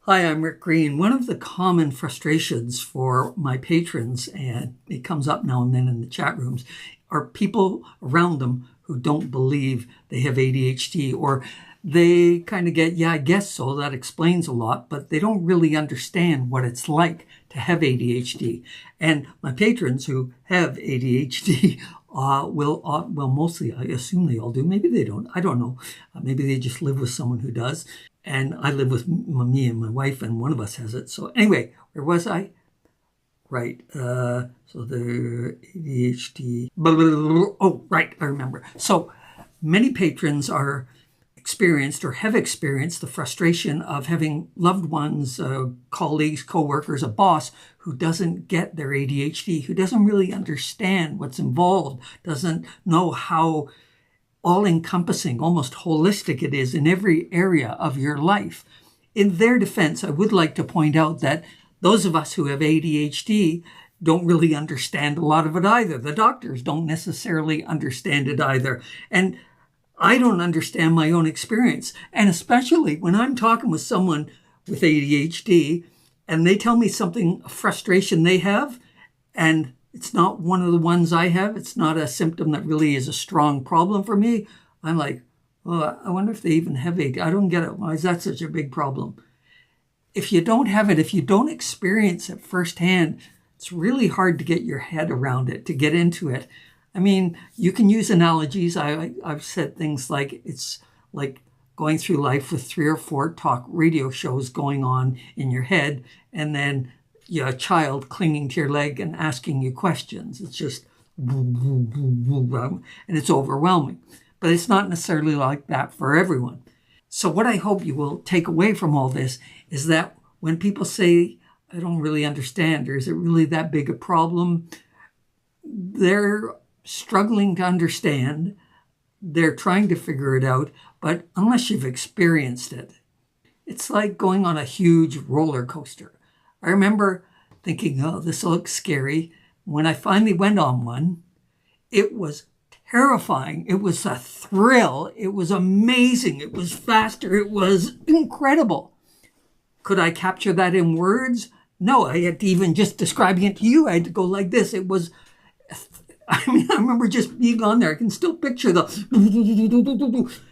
Hi, I'm Rick Green. One of the common frustrations for my patrons, and it comes up now and then in the chat rooms, are people around them who don't believe they have ADHD, or they kind of get, yeah, I guess so, that explains a lot, but they don't really understand what it's like to have ADHD. And my patrons who have ADHD will mostly, I assume they all do. Maybe they don't. I don't know. Maybe they just live with someone who does. And I live with me and my wife, and one of us has it. So anyway, where was I? Right. So the ADHD. Oh, right. I remember. So many patrons are experienced or have experienced the frustration of having loved ones, colleagues, coworkers, a boss who doesn't get their ADHD, who doesn't really understand what's involved, doesn't know how all-encompassing, almost holistic it is in every area of your life. In their defense, I would like to point out that those of us who have ADHD don't really understand a lot of it either. The doctors don't necessarily understand it either. And I don't understand my own experience. And especially when I'm talking with someone with ADHD and they tell me something, a frustration they have, and it's not one of the ones I have. It's not a symptom that really is a strong problem for me. I'm like, oh, I wonder if they even have ADHD. I don't get it. Why is that such a big problem? If you don't have it, if you don't experience it firsthand, it's really hard to get your head around it, to get into it. I mean, you can use analogies. I've said things like it's like going through life with 3 or 4 talk radio shows going on in your head, and then a child clinging to your leg and asking you questions. It's just, and it's overwhelming. But it's not necessarily like that for everyone. So what I hope you will take away from all this is that when people say, I don't really understand, or is it really that big a problem? They're struggling to understand. They're trying to figure it out. But unless you've experienced it, it's like going on a huge roller coaster. I remember thinking, oh, this looks scary. When I finally went on one, it was terrifying. It was a thrill. It was amazing. It was faster. It was incredible. Could I capture that in words? No, I had to even just describing it to you. I had to go like this. It was, I remember just being on there. I can still picture the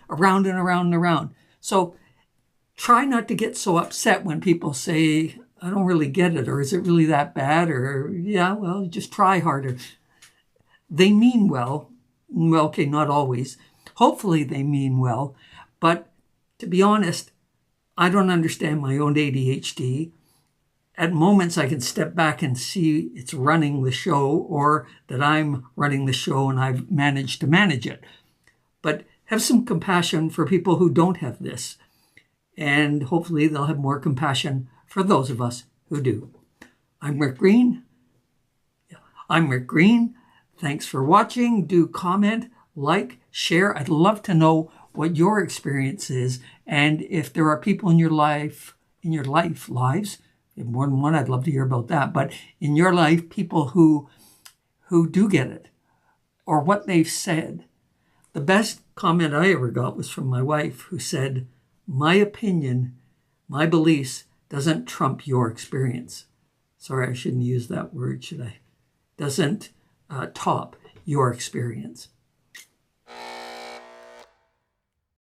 around and around and around. So try not to get so upset when people say, I don't really get it, or is it really that bad? Or, yeah, well, just try harder. They mean well. Well, okay, not always. Hopefully they mean well. But to be honest, I don't understand my own ADHD. At moments, I can step back and see it's running the show, or that I'm running the show and I've managed to manage it. But have some compassion for people who don't have this. And hopefully they'll have more compassion for those of us who do. I'm Rick Green. Thanks for watching. Do comment, like, share. I'd love to know what your experience is. And if there are people in your lives, if more than one, I'd love to hear about that. But in your life, people who do get it, or what they've said. The best comment I ever got was from my wife, who said, my opinion, my beliefs doesn't trump your experience. Sorry, I shouldn't use that word, should I? Doesn't top your experience.